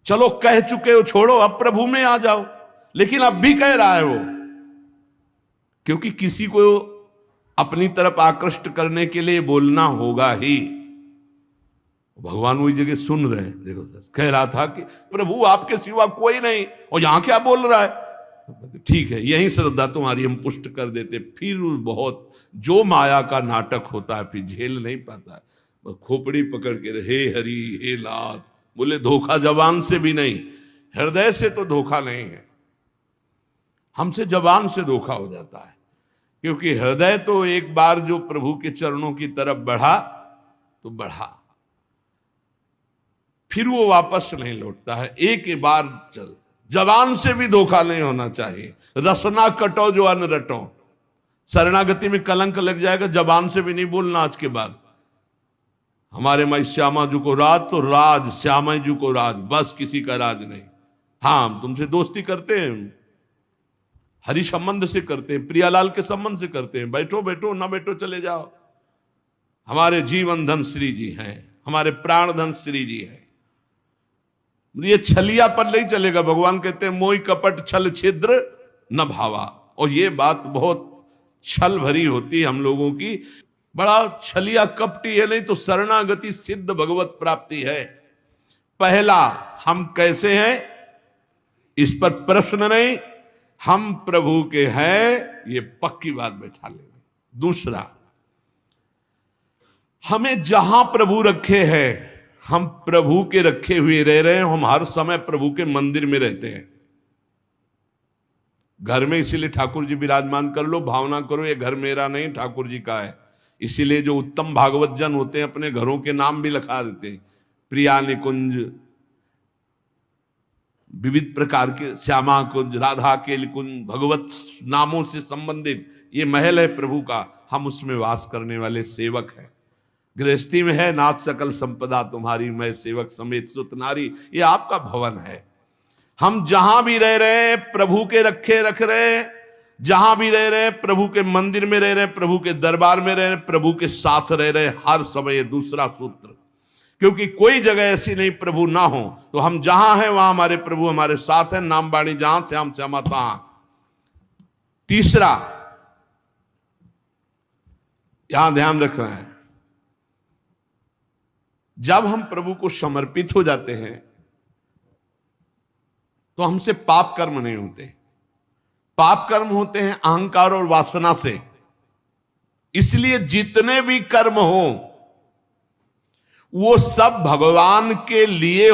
चलो कह चुके हो, छोड़ो, अब प्रभु में आ जाओ। लेकिन अब भी कह रहा है वो, क्योंकि किसी को अपनी तरफ आकृष्ट करने के लिए बोलना होगा ही। भगवान वही जगह सुन रहे हैं। देखो कह रहा था कि प्रभु आपके सिवा कोई नहीं, और यहां क्या बोल रहा है। ठीक है, यही श्रद्धा तुम्हारी हम पुष्ट कर देते। फिर बहुत जो माया का नाटक होता है फिर झेल नहीं पाता है, खोपड़ी पकड़ के हे हरि हे लाल। बोले धोखा जबान से भी नहीं, हृदय से तो धोखा नहीं है, हमसे जबान से धोखा हो जाता है। क्योंकि हृदय तो एक बार जो प्रभु के चरणों की तरफ बढ़ा तो बढ़ा, फिर वो वापस नहीं लौटता है। एक बार चल, जबान से भी धोखा नहीं होना चाहिए। रसना कटो जो अन्न रटो, शरणागति में कलंक लग जाएगा। जबान से भी नहीं बोलना आज के बाद। हमारे माई श्यामा जी को राज तो राज, श्यामा जी को राज, बस किसी का राज नहीं। हाँ तुमसे दोस्ती करते हैं, हरि संबंध से करते हैं, प्रियालाल के संबंध से करते हैं, बैठो बैठो, ना बैठो चले जाओ। हमारे जीवन धन श्री जी हैं, हमारे प्राण धन श्री जी हैं। ये छलिया पर नहीं चलेगा। भगवान कहते हैं मोहि कपट छल छिद्र न भावा। और ये बात बहुत छल भरी होती है हम लोगों की, बड़ा छलिया कपटी है। नहीं तो शरणागति सिद्ध भगवत प्राप्ति है। पहला, हम कैसे हैं इस पर प्रश्न नहीं, हम प्रभु के हैं ये पक्की बात बैठा लेंगे। दूसरा, हमें जहां प्रभु रखे हैं हम प्रभु के रखे हुए रह रहे हैं। हम हर समय प्रभु के मंदिर में रहते हैं, घर में। इसीलिए ठाकुर जी विराजमान कर लो, भावना करो ये घर मेरा नहीं ठाकुर जी का है। इसीलिए जो उत्तम भागवत जन होते हैं अपने घरों के नाम भी लिखा देते हैं, प्रिया निकुंज, विविध प्रकार के श्यामा कुंज, राधा के कुंज, भगवत नामों से संबंधित ये महल है प्रभु का। हम उसमें वास करने वाले सेवक हैं। गृहस्थी में है नाथ सकल संपदा तुम्हारी, मैं सेवक समेत सुत नारी, ये आपका भवन है। हम जहां भी रह रहे हैं प्रभु के रखे रख रहे हैं, जहां भी रह रहे हैं प्रभु के मंदिर में रह रहे हैं, प्रभु के दरबार में रह रहे हैं, प्रभु के साथ रह रहे हैं हर समय। दूसरा सूत्र, क्योंकि कोई जगह ऐसी नहीं प्रभु ना हो। तो हम जहां हैं वहां हमारे प्रभु हमारे साथ हैं। नाम बाणी जहां श्याम श्यामा तहां। तीसरा, यहां ध्यान रख रहे हैं, जब हम प्रभु को समर्पित हो जाते हैं तो हमसे पाप कर्म नहीं होते। पाप कर्म होते हैं अहंकार और वासना से। इसलिए जितने भी कर्म हो वो सब भगवान के लिए